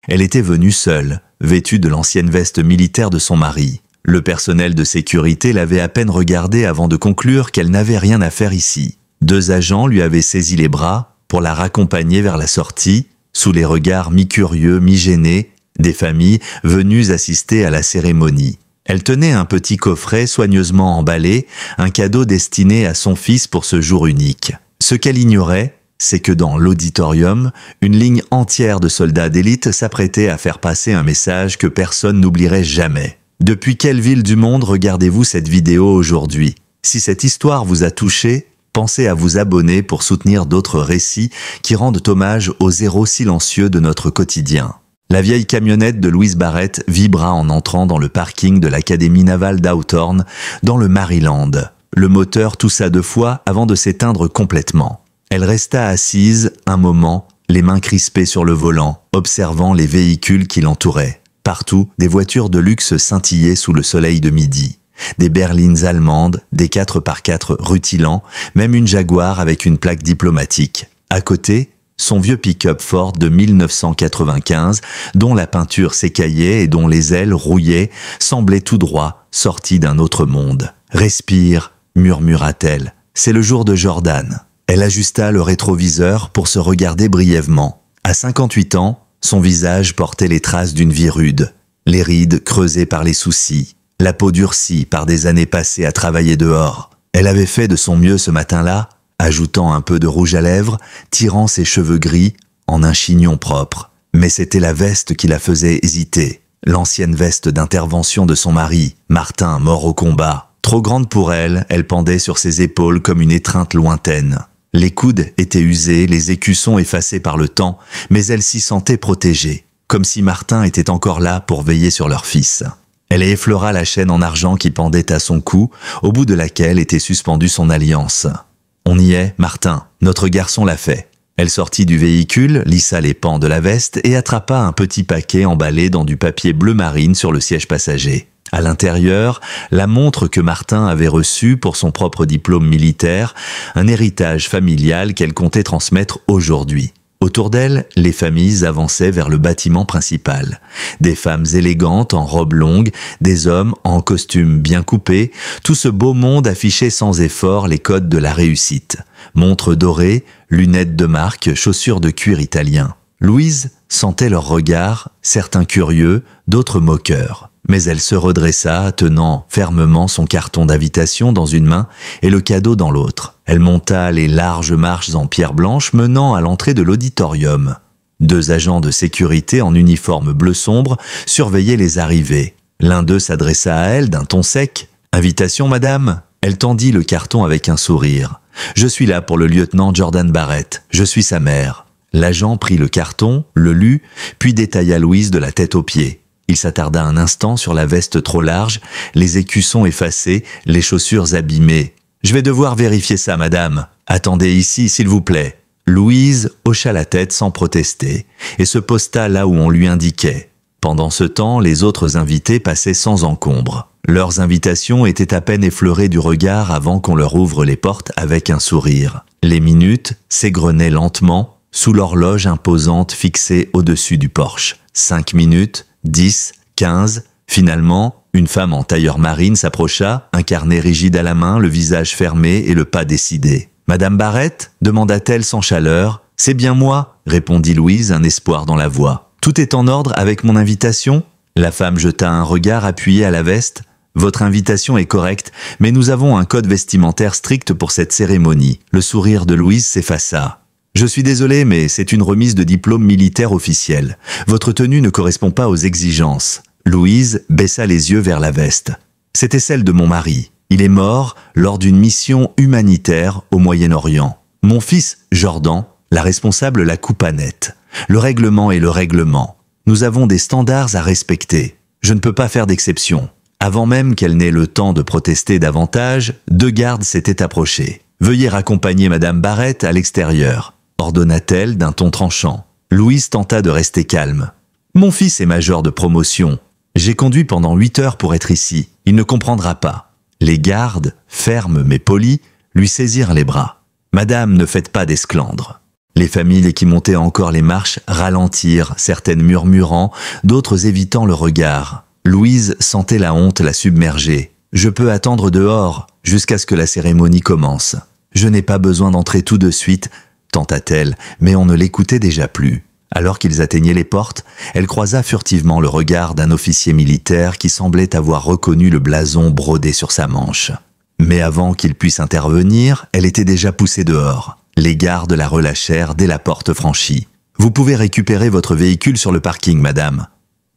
Elle était venue seule, vêtue de l'ancienne veste militaire de son mari. Le personnel de sécurité l'avait à peine regardée avant de conclure qu'elle n'avait rien à faire ici. 2 agents lui avaient saisi les bras pour la raccompagner vers la sortie, sous les regards mi-curieux, mi-gênés des familles venues assister à la cérémonie. Elle tenait un petit coffret soigneusement emballé, un cadeau destiné à son fils pour ce jour unique. Ce qu'elle ignorait, c'est que dans l'auditorium, une ligne entière de soldats d'élite s'apprêtait à faire passer un message que personne n'oublierait jamais. Depuis quelle ville du monde regardez-vous cette vidéo aujourd'hui? Si cette histoire vous a touché, pensez à vous abonner pour soutenir d'autres récits qui rendent hommage aux héros silencieux de notre quotidien. La vieille camionnette de Louise Barrett vibra en entrant dans le parking de l'Académie navale d'Hawthorne, dans le Maryland. Le moteur toussa 2 fois avant de s'éteindre complètement. Elle resta assise un moment, les mains crispées sur le volant, observant les véhicules qui l'entouraient. Partout, des voitures de luxe scintillaient sous le soleil de midi. Des berlines allemandes, des 4x4 rutilants, même une Jaguar avec une plaque diplomatique. À côté, son vieux pick-up Ford de 1995, dont la peinture s'écaillait et dont les ailes rouillaient, semblait tout droit, sorti d'un autre monde. « Respire », murmura-t-elle. « C'est le jour de Jordan ». Elle ajusta le rétroviseur pour se regarder brièvement. À 58 ans, son visage portait les traces d'une vie rude. Les rides creusées par les soucis, la peau durcie par des années passées à travailler dehors. Elle avait fait de son mieux ce matin-là, ajoutant un peu de rouge à lèvres, tirant ses cheveux gris en un chignon propre. Mais c'était la veste qui la faisait hésiter. L'ancienne veste d'intervention de son mari, Martin, mort au combat. Trop grande pour elle, elle pendait sur ses épaules comme une étreinte lointaine. Les coudes étaient usés, les écussons effacés par le temps, mais elle s'y sentait protégée, comme si Martin était encore là pour veiller sur leur fils. Elle effleura la chaîne en argent qui pendait à son cou, au bout de laquelle était suspendue son alliance. « On y est, Martin, notre garçon l'a fait. » Elle sortit du véhicule, lissa les pans de la veste et attrapa un petit paquet emballé dans du papier bleu marine sur le siège passager. À l'intérieur, la montre que Martin avait reçue pour son propre diplôme militaire, un héritage familial qu'elle comptait transmettre aujourd'hui. Autour d'elle, les familles avançaient vers le bâtiment principal. Des femmes élégantes en robes longues, des hommes en costumes bien coupés, tout ce beau monde affichait sans effort les codes de la réussite. Montres dorées, lunettes de marque, chaussures de cuir italien. Louise sentait leurs regards, certains curieux, d'autres moqueurs. Mais elle se redressa, tenant fermement son carton d'invitation dans une main et le cadeau dans l'autre. Elle monta les larges marches en pierre blanche menant à l'entrée de l'auditorium. 2 agents de sécurité en uniforme bleu sombre surveillaient les arrivées. L'un d'eux s'adressa à elle d'un ton sec. « Invitation, madame ?» Elle tendit le carton avec un sourire. « Je suis là pour le lieutenant Jordan Barrett. Je suis sa mère. » L'agent prit le carton, le lut, puis détailla Louise de la tête aux pieds. Il s'attarda un instant sur la veste trop large, les écussons effacés, les chaussures abîmées. « Je vais devoir vérifier ça, madame. Attendez ici, s'il vous plaît. » Louise hocha la tête sans protester et se posta là où on lui indiquait. Pendant ce temps, les autres invités passaient sans encombre. Leurs invitations étaient à peine effleurées du regard avant qu'on leur ouvre les portes avec un sourire. Les minutes s'égrenaient lentement sous l'horloge imposante fixée au-dessus du porche. 5 minutes, 10, 15, finalement, une femme en tailleur marine s'approcha, un carnet rigide à la main, le visage fermé et le pas décidé. « Madame Barrett ?» demanda-t-elle sans chaleur. « C'est bien moi » répondit Louise, un espoir dans la voix. « Tout est en ordre avec mon invitation ?» La femme jeta un regard appuyé à la veste. « Votre invitation est correcte, mais nous avons un code vestimentaire strict pour cette cérémonie. » Le sourire de Louise s'effaça. « Je suis désolé, mais c'est une remise de diplôme militaire officiel. Votre tenue ne correspond pas aux exigences. » Louise baissa les yeux vers la veste. « C'était celle de mon mari. Il est mort lors d'une mission humanitaire au Moyen-Orient. Mon fils, Jordan, la responsable la coupa net. Le règlement est le règlement. Nous avons des standards à respecter. Je ne peux pas faire d'exception. » Avant même qu'elle n'ait le temps de protester davantage, 2 gardes s'étaient approchés. « Veuillez raccompagner Madame Barrett à l'extérieur » ordonna-t-elle d'un ton tranchant. Louise tenta de rester calme. « Mon fils est major de promotion. J'ai conduit pendant 8 heures pour être ici. Il ne comprendra pas. » Les gardes, fermes mais polis, lui saisirent les bras. « Madame, ne faites pas d'esclandre. » Les familles qui montaient encore les marches ralentirent, certaines murmurant, d'autres évitant le regard. Louise sentait la honte la submerger. « Je peux attendre dehors, jusqu'à ce que la cérémonie commence. Je n'ai pas besoin d'entrer tout de suite, » tenta-t-elle, mais on ne l'écoutait déjà plus. Alors qu'ils atteignaient les portes, elle croisa furtivement le regard d'un officier militaire qui semblait avoir reconnu le blason brodé sur sa manche. Mais avant qu'il puisse intervenir, elle était déjà poussée dehors. Les gardes la relâchèrent dès la porte franchie. « Vous pouvez récupérer votre véhicule sur le parking, madame. »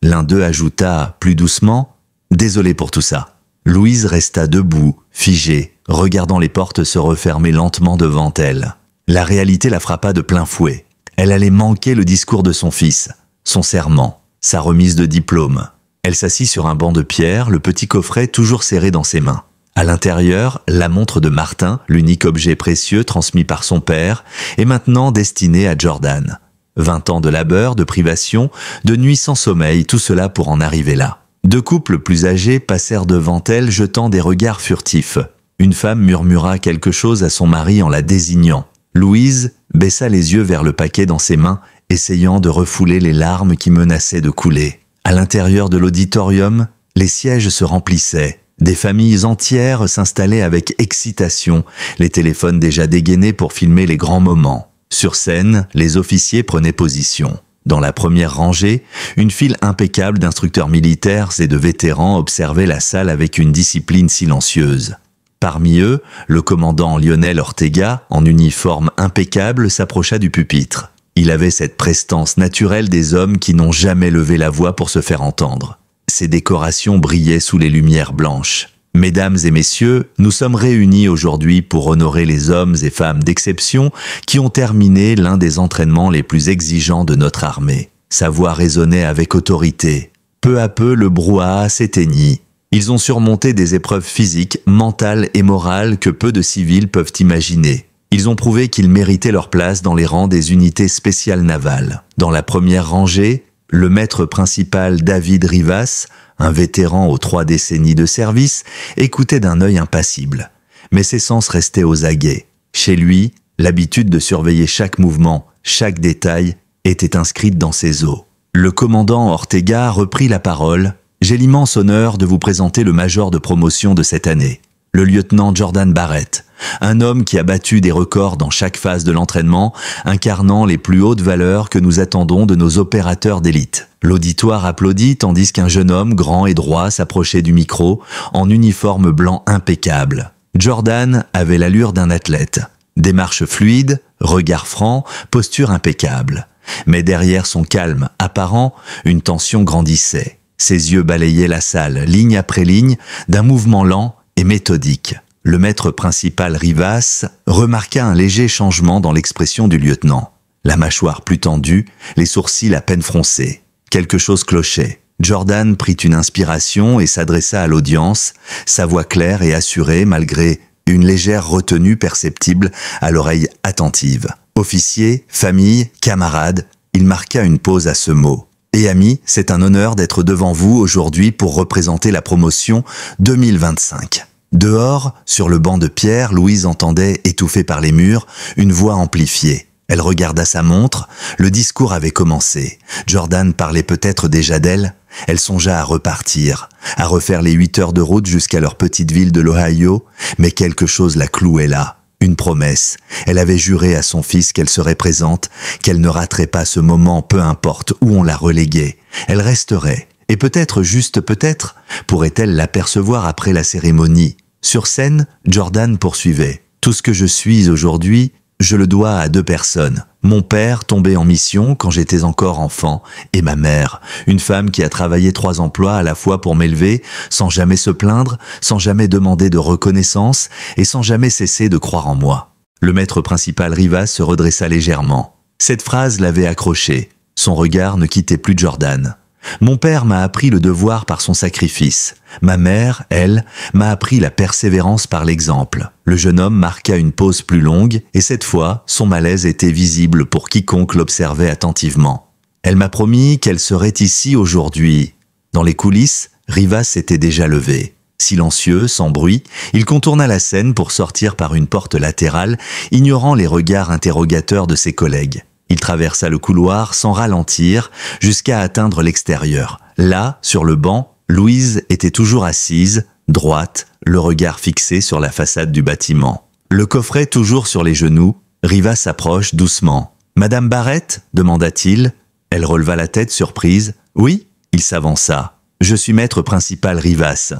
L'un d'eux ajouta, plus doucement, « Désolé pour tout ça. » Louise resta debout, figée, regardant les portes se refermer lentement devant elle. La réalité la frappa de plein fouet. Elle allait manquer le discours de son fils, son serment, sa remise de diplôme. Elle s'assit sur un banc de pierre, le petit coffret toujours serré dans ses mains. À l'intérieur, la montre de Martin, l'unique objet précieux transmis par son père, est maintenant destinée à Jordan. 20 ans de labeur, de privation, de nuits sans sommeil, tout cela pour en arriver là. 2 couples plus âgés passèrent devant elle, jetant des regards furtifs. Une femme murmura quelque chose à son mari en la désignant. Louise baissa les yeux vers le paquet dans ses mains, essayant de refouler les larmes qui menaçaient de couler. À l'intérieur de l'auditorium, les sièges se remplissaient. Des familles entières s'installaient avec excitation, les téléphones déjà dégainés pour filmer les grands moments. Sur scène, les officiers prenaient position. Dans la première rangée, une file impeccable d'instructeurs militaires et de vétérans observait la salle avec une discipline silencieuse. Parmi eux, le commandant Lionel Ortega, en uniforme impeccable, s'approcha du pupitre. Il avait cette prestance naturelle des hommes qui n'ont jamais levé la voix pour se faire entendre. Ses décorations brillaient sous les lumières blanches. « Mesdames et messieurs, nous sommes réunis aujourd'hui pour honorer les hommes et femmes d'exception qui ont terminé l'un des entraînements les plus exigeants de notre armée. » Sa voix résonnait avec autorité. Peu à peu, le brouhaha s'éteignit. Ils ont surmonté des épreuves physiques, mentales et morales que peu de civils peuvent imaginer. Ils ont prouvé qu'ils méritaient leur place dans les rangs des unités spéciales navales. Dans la première rangée, le maître principal David Rivas, un vétéran aux 3 décennies de service, écoutait d'un œil impassible. Mais ses sens restaient aux aguets. Chez lui, l'habitude de surveiller chaque mouvement, chaque détail, était inscrite dans ses os. Le commandant Ortega reprit la parole. « J'ai l'immense honneur de vous présenter le major de promotion de cette année, le lieutenant Jordan Barrett, un homme qui a battu des records dans chaque phase de l'entraînement, incarnant les plus hautes valeurs que nous attendons de nos opérateurs d'élite. » L'auditoire applaudit tandis qu'un jeune homme grand et droit s'approchait du micro, en uniforme blanc impeccable. Jordan avait l'allure d'un athlète. Démarche fluide, regard franc, posture impeccable. Mais derrière son calme apparent, une tension grandissait. Ses yeux balayaient la salle, ligne après ligne, d'un mouvement lent et méthodique. Le maître principal Rivas remarqua un léger changement dans l'expression du lieutenant. La mâchoire plus tendue, les sourcils à peine froncés. Quelque chose clochait. Jordan prit une inspiration et s'adressa à l'audience, sa voix claire et assurée malgré une légère retenue perceptible à l'oreille attentive. Officiers, famille, camarades, il marqua une pause à ce mot. « Et amis, c'est un honneur d'être devant vous aujourd'hui pour représenter la promotion 2025. » Dehors, sur le banc de pierre, Louise entendait, étouffée par les murs, une voix amplifiée. Elle regarda sa montre, le discours avait commencé. Jordan parlait peut-être déjà d'elle. Elle songea à repartir, à refaire les 8 heures de route jusqu'à leur petite ville de l'Ohio, mais quelque chose la clouait là. Une promesse. Elle avait juré à son fils qu'elle serait présente, qu'elle ne raterait pas ce moment, peu importe où on la reléguait. Elle resterait. Et peut-être, juste peut-être, pourrait-elle l'apercevoir après la cérémonie. Sur scène, Jordan poursuivait. « Tout ce que je suis aujourd'hui, je le dois à 2 personnes. Mon père, tombé en mission quand j'étais encore enfant, et ma mère, une femme qui a travaillé 3 emplois à la fois pour m'élever, sans jamais se plaindre, sans jamais demander de reconnaissance et sans jamais cesser de croire en moi. » Le maître principal Rivas se redressa légèrement. Cette phrase l'avait accroché. Son regard ne quittait plus Jordan. Mon père m'a appris le devoir par son sacrifice. Ma mère, elle, m'a appris la persévérance par l'exemple. Le jeune homme marqua une pause plus longue et cette fois, son malaise était visible pour quiconque l'observait attentivement. Elle m'a promis qu'elle serait ici aujourd'hui. Dans les coulisses, Rivas s'était déjà levé. Silencieux, sans bruit, il contourna la scène pour sortir par une porte latérale, ignorant les regards interrogateurs de ses collègues. Il traversa le couloir sans ralentir jusqu'à atteindre l'extérieur. Là, sur le banc, Louise était toujours assise, droite, le regard fixé sur la façade du bâtiment. Le coffret toujours sur les genoux, Rivas s'approche doucement. « Madame Barrett ?» demanda-t-il. Elle releva la tête surprise. « Oui ?» Il s'avança. « Je suis maître principal Rivas. »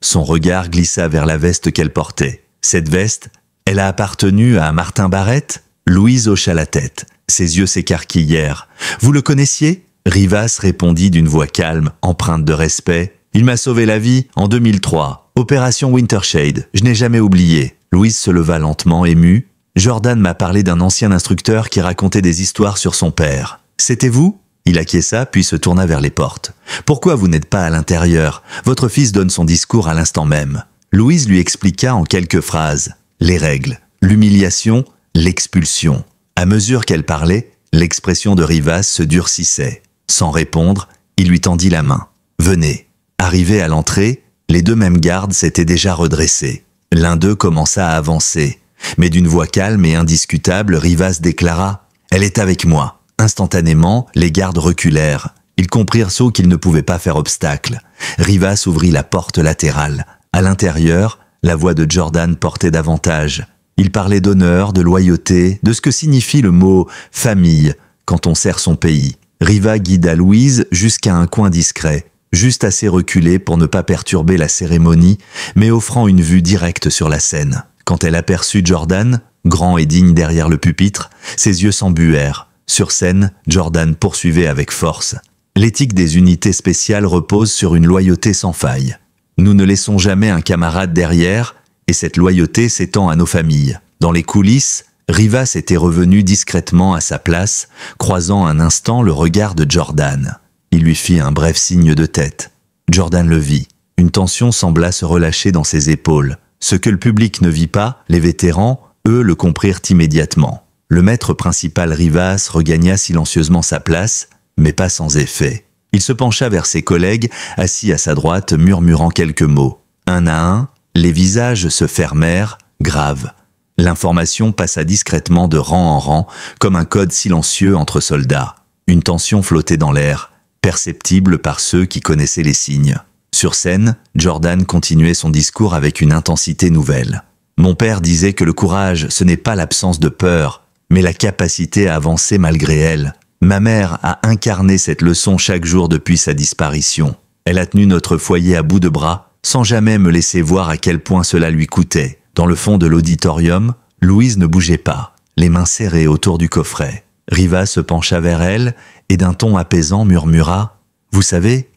Son regard glissa vers la veste qu'elle portait. Cette veste, elle a appartenu à Martin Barrett? Louise hocha la tête. Ses yeux s'écarquillèrent. « Vous le connaissiez ?» Rivas répondit d'une voix calme, empreinte de respect. « Il m'a sauvé la vie en 2003. Opération Wintershade. Je n'ai jamais oublié. » Louise se leva lentement, émue. « Jordan m'a parlé d'un ancien instructeur qui racontait des histoires sur son père. C'était vous ?» Il acquiesça, puis se tourna vers les portes. « Pourquoi vous n'êtes pas à l'intérieur? Votre fils donne son discours à l'instant même. » Louise lui expliqua en quelques phrases les règles, l'humiliation, l'expulsion. À mesure qu'elle parlait, l'expression de Rivas se durcissait. Sans répondre, il lui tendit la main. « Venez. » Arrivé à l'entrée, les deux mêmes gardes s'étaient déjà redressés. L'un d'eux commença à avancer. Mais d'une voix calme et indiscutable, Rivas déclara « Elle est avec moi. » Instantanément, les gardes reculèrent. Ils comprirent saut qu'ils ne pouvaient pas faire obstacle. Rivas ouvrit la porte latérale. À l'intérieur, la voix de Jordan portait davantage. Il parlait d'honneur, de loyauté, de ce que signifie le mot « famille » quand on sert son pays. Rivas guida Louise jusqu'à un coin discret, juste assez reculé pour ne pas perturber la cérémonie, mais offrant une vue directe sur la scène. Quand elle aperçut Jordan, grand et digne derrière le pupitre, ses yeux s'embuèrent. Sur scène, Jordan poursuivait avec force. L'éthique des unités spéciales repose sur une loyauté sans faille. Nous ne laissons jamais un camarade derrière, et cette loyauté s'étend à nos familles. Dans les coulisses, Rivas était revenu discrètement à sa place, croisant un instant le regard de Jordan. Il lui fit un bref signe de tête. Jordan le vit. Une tension sembla se relâcher dans ses épaules. Ce que le public ne vit pas, les vétérans, eux, le comprirent immédiatement. Le maître principal Rivas regagna silencieusement sa place, mais pas sans effet. Il se pencha vers ses collègues, assis à sa droite, murmurant quelques mots. Un à un, les visages se fermèrent, graves. L'information passa discrètement de rang en rang, comme un code silencieux entre soldats. Une tension flottait dans l'air, perceptible par ceux qui connaissaient les signes. Sur scène, Jordan continuait son discours avec une intensité nouvelle. « Mon père disait que le courage, ce n'est pas l'absence de peur, mais la capacité à avancer malgré elle. Ma mère a incarné cette leçon chaque jour depuis sa disparition. Elle a tenu notre foyer à bout de bras, sans jamais me laisser voir à quel point cela lui coûtait. » Dans le fond de l'auditorium, Louise ne bougeait pas, les mains serrées autour du coffret. Rivas se pencha vers elle et d'un ton apaisant murmura « Vous savez,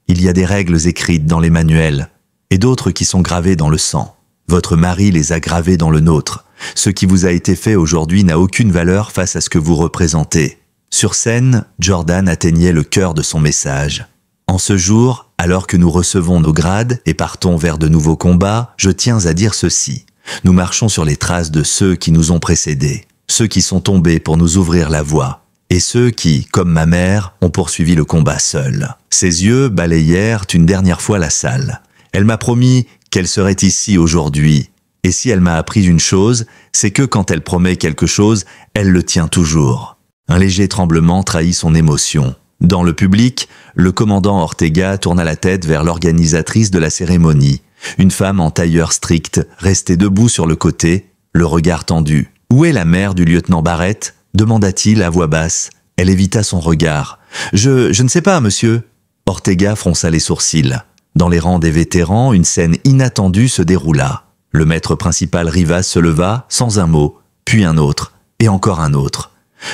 il y a des règles écrites dans les manuels et d'autres qui sont gravées dans le sang. Votre mari les a gravées dans le nôtre. Ce qui vous a été fait aujourd'hui n'a aucune valeur face à ce que vous représentez. » Sur scène, Jordan atteignait le cœur de son message. « En ce jour, alors que nous recevons nos grades et partons vers de nouveaux combats, je tiens à dire ceci. Nous marchons sur les traces de ceux qui nous ont précédés, ceux qui sont tombés pour nous ouvrir la voie, et ceux qui, comme ma mère, ont poursuivi le combat seuls. » Ses yeux balayèrent une dernière fois la salle. Elle m'a promis qu'elle serait ici aujourd'hui. Et si elle m'a appris une chose, c'est que quand elle promet quelque chose, elle le tient toujours. Un léger tremblement trahit son émotion. Dans le public, le commandant Ortega tourna la tête vers l'organisatrice de la cérémonie. Une femme en tailleur strict restait debout sur le côté, le regard tendu. « Où est la mère du lieutenant Barrett ?» demanda-t-il à voix basse. Elle évita son regard. « Je ne sais pas, monsieur. » Ortega fronça les sourcils. Dans les rangs des vétérans, une scène inattendue se déroula. Le maître principal Rivas se leva, sans un mot, puis un autre, et encore un autre.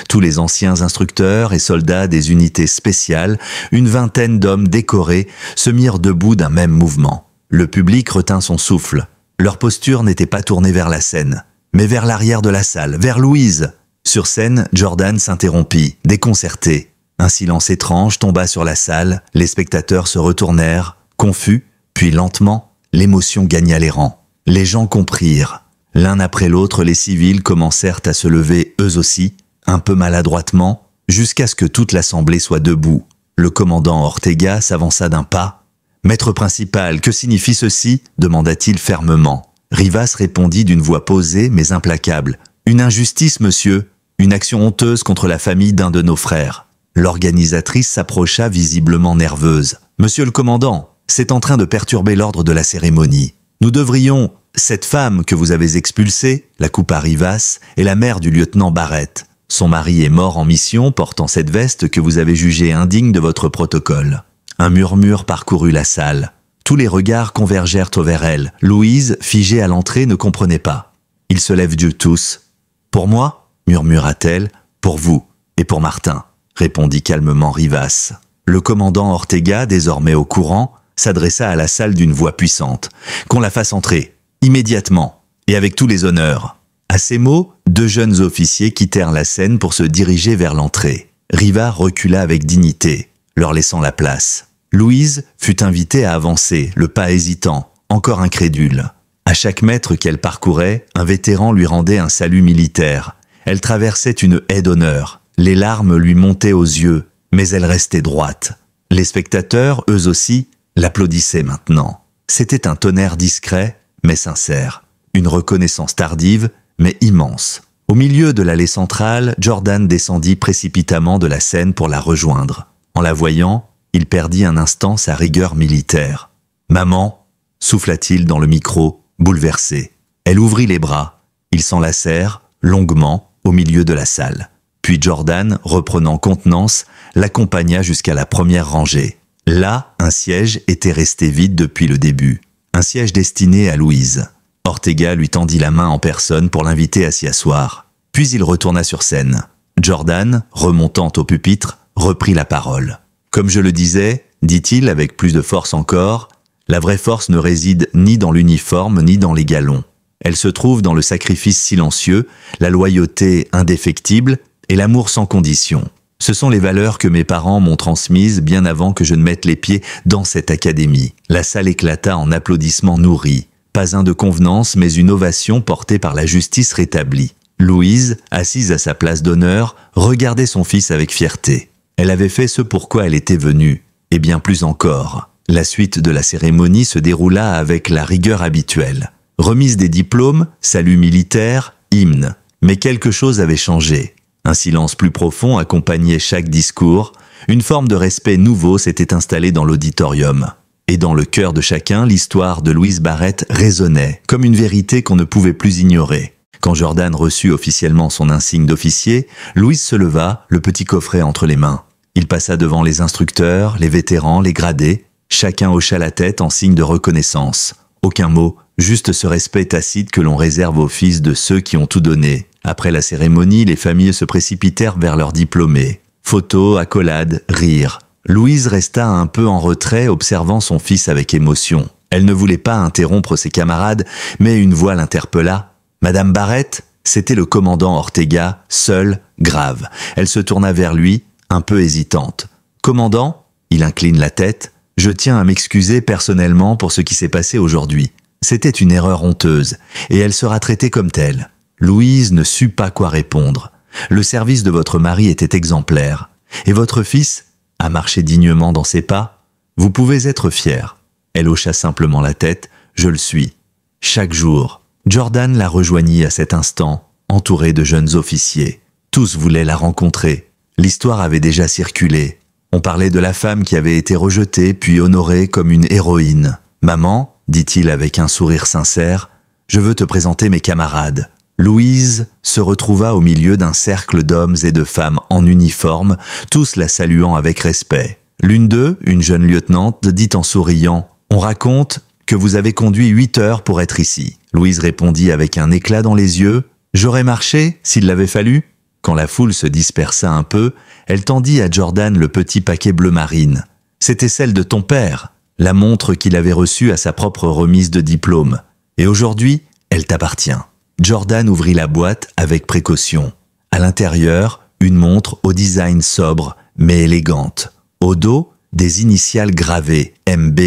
Tous les anciens instructeurs et soldats des unités spéciales, une vingtaine d'hommes décorés, se mirent debout d'un même mouvement. Le public retint son souffle. Leur posture n'était pas tournée vers la scène, mais vers l'arrière de la salle, vers Louise. Sur scène, Jordan s'interrompit, déconcerté. Un silence étrange tomba sur la salle, les spectateurs se retournèrent, confus, puis lentement, l'émotion gagna les rangs. Les gens comprirent. L'un après l'autre, les civils commencèrent à se lever eux aussi, un peu maladroitement, jusqu'à ce que toute l'assemblée soit debout. Le commandant Ortega s'avança d'un pas. « Maître principal, que signifie ceci demanda-t-il fermement. Rivas répondit d'une voix posée mais implacable. Une injustice, monsieur. Une action honteuse contre la famille d'un de nos frères. L'organisatrice s'approcha visiblement nerveuse. Monsieur le commandant, c'est en train de perturber l'ordre de la cérémonie. Nous devrions... Cette femme que vous avez expulsée, la coupa Rivas, est la mère du lieutenant Barrett. Son mari est mort en mission portant cette veste que vous avez jugée indigne de votre protocole. Un murmure parcourut la salle. Tous les regards convergèrent vers elle. Louise, figée à l'entrée, ne comprenait pas. Ils se lèvent Dieu tous. Pour moi, murmura-t-elle, pour vous et pour Martin, répondit calmement Rivas. Le commandant Ortega, désormais au courant, s'adressa à la salle d'une voix puissante. Qu'on la fasse entrer, immédiatement, et avec tous les honneurs. À ces mots, 2 jeunes officiers quittèrent la scène pour se diriger vers l'entrée. Rivas recula avec dignité, leur laissant la place. Louise fut invitée à avancer, le pas hésitant, encore incrédule. À chaque mètre qu'elle parcourait, un vétéran lui rendait un salut militaire. Elle traversait une haie d'honneur. Les larmes lui montaient aux yeux, mais elle restait droite. Les spectateurs, eux aussi, l'applaudissaient maintenant. C'était un tonnerre discret, mais sincère. Une reconnaissance tardive, mais immense. Au milieu de l'allée centrale, Jordan descendit précipitamment de la scène pour la rejoindre. En la voyant, il perdit un instant sa rigueur militaire. « Maman !» souffla-t-il dans le micro, bouleversé. Elle ouvrit les bras. Ils s'enlacèrent, longuement, au milieu de la salle. Puis Jordan, reprenant contenance, l'accompagna jusqu'à la première rangée. Là, un siège était resté vide depuis le début. Un siège destiné à Louise. Ortega lui tendit la main en personne pour l'inviter à s'y asseoir. Puis il retourna sur scène. Jordan, remontant au pupitre, reprit la parole. « Comme je le disais, dit-il avec plus de force encore, la vraie force ne réside ni dans l'uniforme ni dans les galons. Elle se trouve dans le sacrifice silencieux, la loyauté indéfectible et l'amour sans condition. Ce sont les valeurs que mes parents m'ont transmises bien avant que je ne mette les pieds dans cette académie. » La salle éclata en applaudissements nourris. Pas un de convenance, mais une ovation portée par la justice rétablie. Louise, assise à sa place d'honneur, regardait son fils avec fierté. Elle avait fait ce pourquoi elle était venue, et bien plus encore. La suite de la cérémonie se déroula avec la rigueur habituelle. Remise des diplômes, salut militaire, hymne. Mais quelque chose avait changé. Un silence plus profond accompagnait chaque discours. Une forme de respect nouveau s'était installée dans l'auditorium. Et dans le cœur de chacun, l'histoire de Louise Barrett résonnait, comme une vérité qu'on ne pouvait plus ignorer. Quand Jordan reçut officiellement son insigne d'officier, Louise se leva, le petit coffret entre les mains. Il passa devant les instructeurs, les vétérans, les gradés. Chacun hocha la tête en signe de reconnaissance. Aucun mot, juste ce respect tacite que l'on réserve aux fils de ceux qui ont tout donné. Après la cérémonie, les familles se précipitèrent vers leurs diplômés. Photos, accolades, rires. Louise resta un peu en retrait, observant son fils avec émotion. Elle ne voulait pas interrompre ses camarades, mais une voix l'interpella. « Madame Barrett ?» C'était le commandant Ortega, seul, grave. Elle se tourna vers lui, un peu hésitante. « Commandant ?» Il incline la tête. « Je tiens à m'excuser personnellement pour ce qui s'est passé aujourd'hui. C'était une erreur honteuse, et elle sera traitée comme telle. » Louise ne sut pas quoi répondre. Le service de votre mari était exemplaire. Et votre fils a marché dignement dans ses pas. Vous pouvez être fier. Elle hocha simplement la tête. Je le suis. Chaque jour, Jordan la rejoignit à cet instant, entourée de jeunes officiers. Tous voulaient la rencontrer. L'histoire avait déjà circulé. On parlait de la femme qui avait été rejetée puis honorée comme une héroïne. « Maman, dit-il avec un sourire sincère, je veux te présenter mes camarades. » Louise se retrouva au milieu d'un cercle d'hommes et de femmes en uniforme, tous la saluant avec respect. L'une d'eux, une jeune lieutenante, dit en souriant « On raconte que vous avez conduit 8 heures pour être ici. » Louise répondit avec un éclat dans les yeux « J'aurais marché s'il l'avait fallu ?» Quand la foule se dispersa un peu, elle tendit à Jordan le petit paquet bleu marine. C'était celle de ton père, la montre qu'il avait reçue à sa propre remise de diplôme. Et aujourd'hui, elle t'appartient. Jordan ouvrit la boîte avec précaution. À l'intérieur, une montre au design sobre, mais élégante. Au dos, des initiales gravées, MB,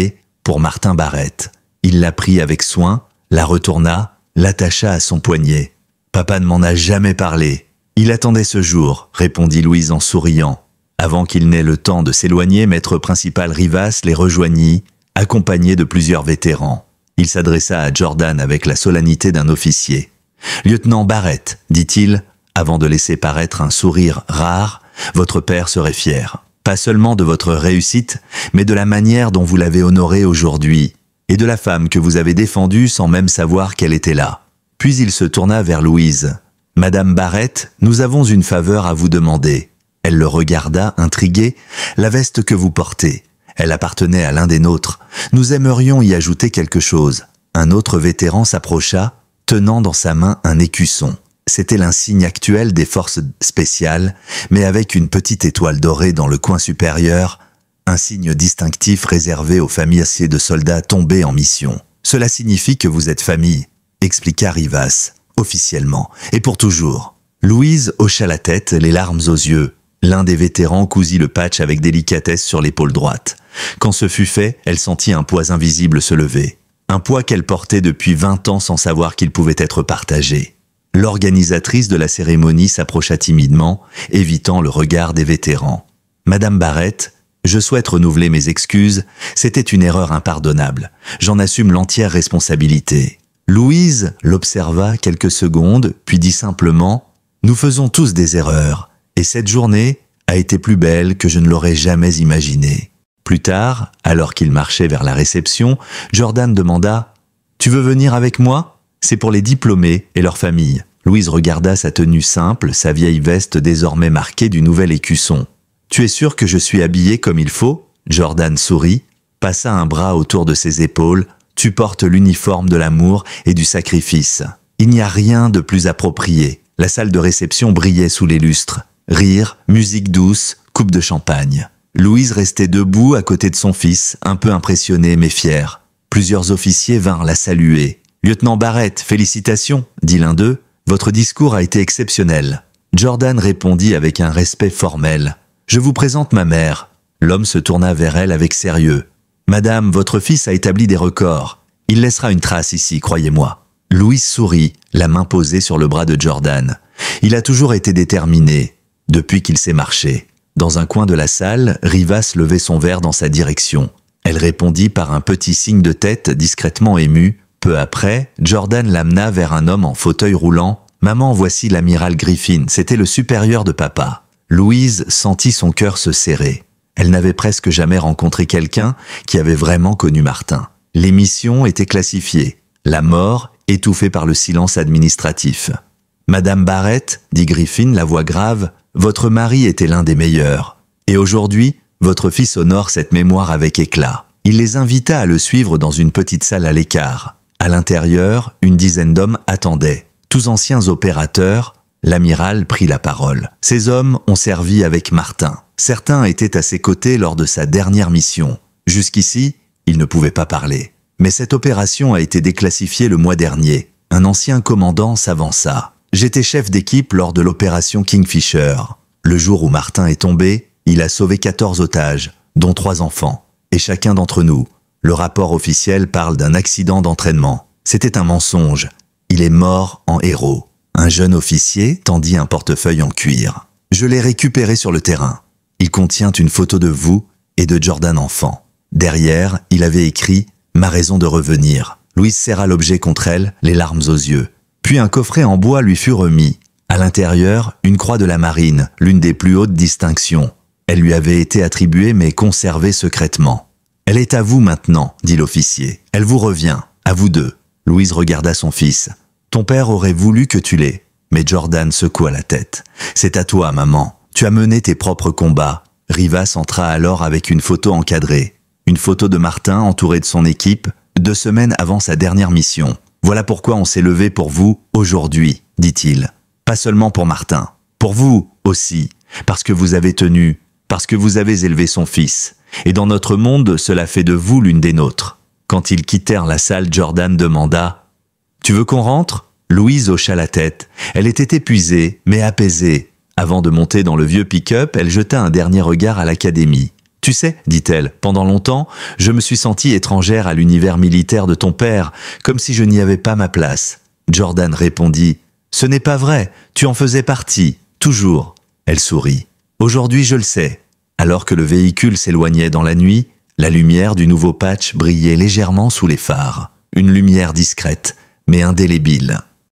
pour Martin Barrett. Il la prit avec soin, la retourna, l'attacha à son poignet. « Papa ne m'en a jamais parlé. Il attendait ce jour, » répondit Louise en souriant. Avant qu'il n'ait le temps de s'éloigner, maître principal Rivas les rejoignit, accompagné de plusieurs vétérans. Il s'adressa à Jordan avec la solennité d'un officier. « Lieutenant Barrett, dit-il, avant de laisser paraître un sourire rare, votre père serait fier. Pas seulement de votre réussite, mais de la manière dont vous l'avez honoré aujourd'hui, et de la femme que vous avez défendue sans même savoir qu'elle était là. » Puis il se tourna vers Louise. « Madame Barrett, nous avons une faveur à vous demander. » Elle le regarda, intriguée. « La veste que vous portez. Elle appartenait à l'un des nôtres. Nous aimerions y ajouter quelque chose. » Un autre vétéran s'approcha, tenant dans sa main un écusson. C'était l'insigne actuel des forces spéciales, mais avec une petite étoile dorée dans le coin supérieur, un signe distinctif réservé aux familles de soldats tombés en mission. « Cela signifie que vous êtes famille, » expliqua Rivas, officiellement, et pour toujours. Louise hocha la tête, les larmes aux yeux. L'un des vétérans cousit le patch avec délicatesse sur l'épaule droite. Quand ce fut fait, elle sentit un poids invisible se lever. Un poids qu'elle portait depuis 20 ans sans savoir qu'il pouvait être partagé. L'organisatrice de la cérémonie s'approcha timidement, évitant le regard des vétérans. « Madame Barrett, je souhaite renouveler mes excuses, c'était une erreur impardonnable. J'en assume l'entière responsabilité. » Louise l'observa quelques secondes, puis dit simplement « Nous faisons tous des erreurs, et cette journée a été plus belle que je ne l'aurais jamais imaginée. » Plus tard, alors qu'il marchait vers la réception, Jordan demanda « Tu veux venir avec moi ? C'est pour les diplômés et leurs familles. » Louise regarda sa tenue simple, sa vieille veste désormais marquée du nouvel écusson. « Tu es sûr que je suis habillé comme il faut ?» Jordan sourit, passa un bras autour de ses épaules. « Tu portes l'uniforme de l'amour et du sacrifice. Il n'y a rien de plus approprié. » La salle de réception brillait sous les lustres. Rire, musique douce, coupe de champagne. Louise restait debout à côté de son fils, un peu impressionnée mais fière. Plusieurs officiers vinrent la saluer. « Lieutenant Barrett, félicitations » dit l'un d'eux. « Votre discours a été exceptionnel. » Jordan répondit avec un respect formel. « Je vous présente ma mère. » L'homme se tourna vers elle avec sérieux. « Madame, votre fils a établi des records. Il laissera une trace ici, croyez-moi. » Louise sourit, la main posée sur le bras de Jordan. Il a toujours été déterminé, depuis qu'il sait marcher. Dans un coin de la salle, Rivas levait son verre dans sa direction. Elle répondit par un petit signe de tête discrètement ému. Peu après, Jordan l'amena vers un homme en fauteuil roulant. « Maman, voici l'amiral Griffin, c'était le supérieur de papa. » Louise sentit son cœur se serrer. Elle n'avait presque jamais rencontré quelqu'un qui avait vraiment connu Martin. Les missions étaient classifiées. La mort, étouffée par le silence administratif. « Madame Barrett, dit Griffin, la voix grave, votre mari était l'un des meilleurs. Et aujourd'hui, votre fils honore cette mémoire avec éclat. » Il les invita à le suivre dans une petite salle à l'écart. À l'intérieur, une dizaine d'hommes attendaient. Tous anciens opérateurs, l'amiral prit la parole. Ces hommes ont servi avec Martin. Certains étaient à ses côtés lors de sa dernière mission. Jusqu'ici, il ne pouvait pas parler. Mais cette opération a été déclassifiée le mois dernier. Un ancien commandant s'avança. J'étais chef d'équipe lors de l'opération Kingfisher. Le jour où Martin est tombé, il a sauvé 14 otages, dont 3 enfants. Et chacun d'entre nous. Le rapport officiel parle d'un accident d'entraînement. C'était un mensonge. Il est mort en héros. Un jeune officier tendit un portefeuille en cuir. Je l'ai récupéré sur le terrain. Il contient une photo de vous et de Jordan enfant. Derrière, il avait écrit « Ma raison de revenir ». Louise serra l'objet contre elle, les larmes aux yeux. Puis un coffret en bois lui fut remis. À l'intérieur, une croix de la marine, l'une des plus hautes distinctions. Elle lui avait été attribuée mais conservée secrètement. « Elle est à vous maintenant, dit l'officier. Elle vous revient, à vous deux. » Louise regarda son fils. « Ton père aurait voulu que tu l'aies. » Mais Jordan secoua la tête. « C'est à toi, maman. Tu as mené tes propres combats. » Rivas entra alors avec une photo encadrée. Une photo de Martin entouré de son équipe, 2 semaines avant sa dernière mission. « Voilà pourquoi on s'est levé pour vous aujourd'hui, dit-il. Pas seulement pour Martin, pour vous aussi, parce que vous avez tenu, parce que vous avez élevé son fils. Et dans notre monde, cela fait de vous l'une des nôtres. » Quand ils quittèrent la salle, Jordan demanda « Tu veux qu'on rentre ?» Louise hocha la tête. Elle était épuisée, mais apaisée. Avant de monter dans le vieux pick-up, elle jeta un dernier regard à l'académie. « Tu sais, dit-elle, pendant longtemps, je me suis sentie étrangère à l'univers militaire de ton père, comme si je n'y avais pas ma place. » Jordan répondit « Ce n'est pas vrai, tu en faisais partie, toujours. » Elle sourit. « Aujourd'hui, je le sais. » Alors que le véhicule s'éloignait dans la nuit, La lumière du nouveau patch brillait légèrement sous les phares. Une lumière discrète, mais indélébile.